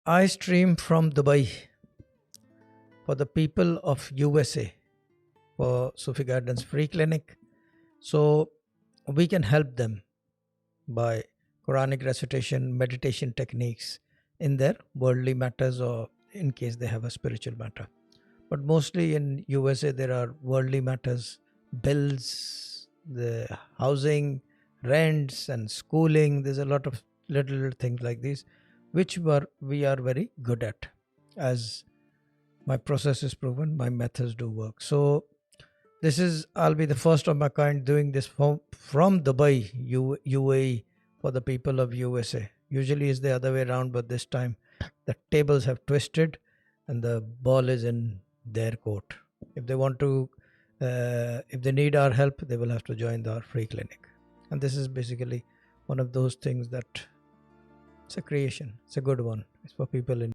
I stream from Dubai for the people of USA for Sufi Guidance Free Clinic. So we can help them by Quranic recitation, meditation techniques in their worldly matters or in case they have a spiritual matter. But mostly in USA there are worldly matters, bills, the housing, rents and schooling. There's a lot of little things like these which we are very good at. As my process is proven, my methods do work. So this is, I'll be the first of my kind doing this from Dubai, UAE, for the people of USA. Usually it's the other way around, but this time the tables have twisted and the ball is in their court. If they want to, if they need our help, they will have to join our free clinic. And this is basically one of those things that it's a creation. It's a good one. It's for people in